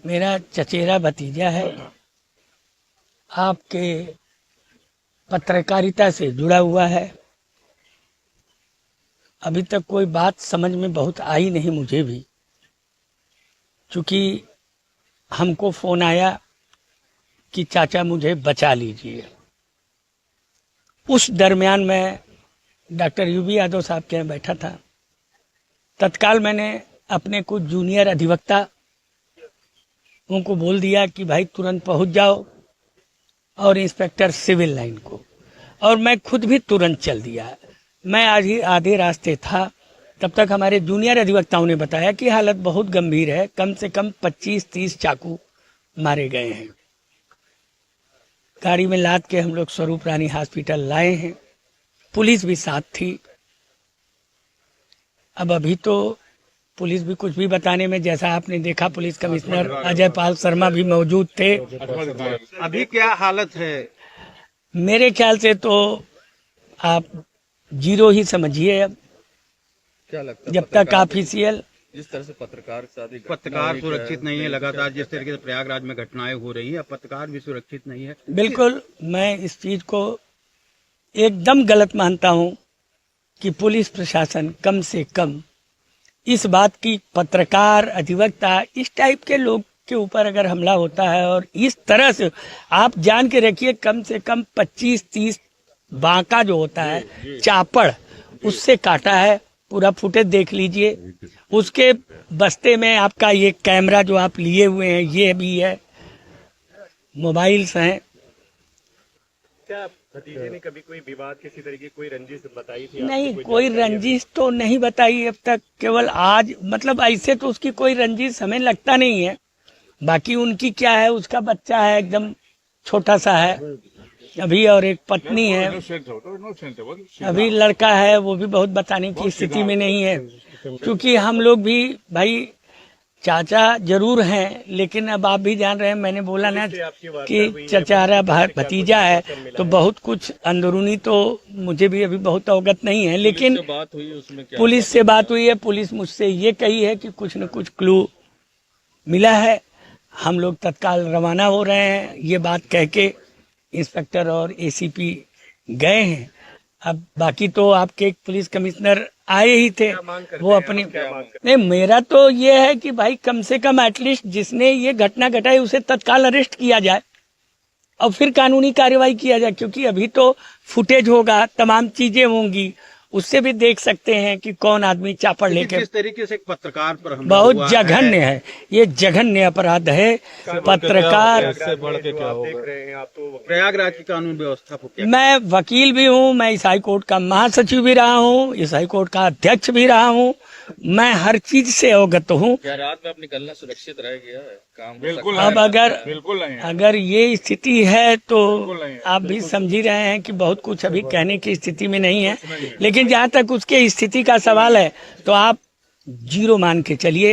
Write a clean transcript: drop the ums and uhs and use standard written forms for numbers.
मेरा चचेरा भतीजा है, आपके पत्रकारिता से जुड़ा हुआ है। अभी तक कोई बात समझ में बहुत आई नहीं मुझे भी, क्योंकि हमको फोन आया कि चाचा मुझे बचा लीजिए। उस दरमियान मैं डॉक्टर यूबी यादव साहब के यहाँ बैठा था। तत्काल मैंने अपने कुछ जूनियर अधिवक्ता उनको बोल दिया कि भाई तुरंत पहुंच जाओ, और इंस्पेक्टर सिविल लाइन को, और मैं खुद भी तुरंत चल दिया। मैं आज ही आधे रास्ते था, तब तक हमारे जूनियर अधिवक्ताओं ने बताया कि हालत बहुत गंभीर है, कम से कम 25-30 चाकू मारे गए हैं। गाड़ी में लाद के हम लोग स्वरूप रानी हॉस्पिटल लाए हैं, पुलिस भी साथ थी। अब अभी तो पुलिस भी कुछ भी बताने में, जैसा आपने देखा पुलिस कमिश्नर अजय पाल शर्मा भी मौजूद थे। अभी क्या हालत है? मेरे ख्याल से तो आप जीरो ही समझिए। अब क्या लगता है जब तक ऑफिशियल, जिस तरह से पत्रकार सुरक्षित नहीं है, लगातार जिस तरीके से प्रयागराज में घटनाएं हो रही है, अब पत्रकार भी सुरक्षित नहीं है। बिल्कुल मैं इस चीज को एकदम गलत मानता हूं कि पुलिस प्रशासन कम से कम इस बात की, पत्रकार अधिवक्ता इस टाइप के लोग के ऊपर अगर हमला होता है और इस तरह से, आप जान के रखिए कम से कम 25-30 बांका जो होता है चापड़, उससे काटा है। पूरा फुटेज देख लीजिए। उसके बस्ते में आपका ये कैमरा जो आप लिए हुए हैं ये भी है, मोबाइल्स हैं। क्या भतीजे ने कभी कोई विवाद, किसी तरीके कोई रंजिश बताई थी? नहीं, कोई रंजिश तो नहीं बताई अब तक। केवल आज, मतलब ऐसे तो उसकी कोई रंजिश हमें लगता नहीं है। बाकी उनकी क्या है, उसका बच्चा है, एकदम छोटा सा है अभी, और एक पत्नी है, अभी लड़का है, वो भी बहुत बताने की स्थिति में नहीं है। क्योंकि हम लोग भी भाई चाचा जरूर हैं, लेकिन अब आप भी जान रहे हैं, मैंने बोला ना कि चचारा भतीजा है, तो बहुत कुछ अंदरूनी तो मुझे भी अभी बहुत अवगत नहीं है। लेकिन पुलिस से बात हुई है, पुलिस मुझसे ये कही है कि कुछ न कुछ क्लू मिला है। हम लोग तत्काल रवाना हो रहे हैं, ये बात कह के इंस्पेक्टर और एसीपी गए हैं। अब बाकी तो आपके पुलिस कमिश्नर आए ही थे, वो अपनी, नहीं मेरा तो ये है कि भाई कम से कम एटलीस्ट जिसने ये घटना घटाई उसे तत्काल अरेस्ट किया जाए और फिर कानूनी कार्यवाही किया जाए। क्योंकि अभी तो फुटेज होगा, तमाम चीजें होंगी, उससे भी देख सकते हैं कि कौन आदमी चापड़ लेके। किस तरीके से एक पत्रकार पर हमला बहुत हुआ जघन्य है, ये जघन्य अपराध है। पत्रकार, प्रयागराज की कानून व्यवस्था को क्या? मैं वकील भी हूँ, मैं इस हाई कोर्ट का महासचिव भी रहा हूँ, इस हाई कोर्ट का अध्यक्ष भी रहा हूँ, मैं हर चीज से अवगत हूँ। क्या रात में अब निकलना सुरक्षित रह गया है? काम बिल्कुल अब अगर ये स्थिति है तो आप भी समझ ही रहे हैं कि बहुत कुछ अभी कहने की स्थिति में नहीं है। लेकिन जहाँ तक उसके स्थिति का सवाल है तो आप जीरो मान के चलिए।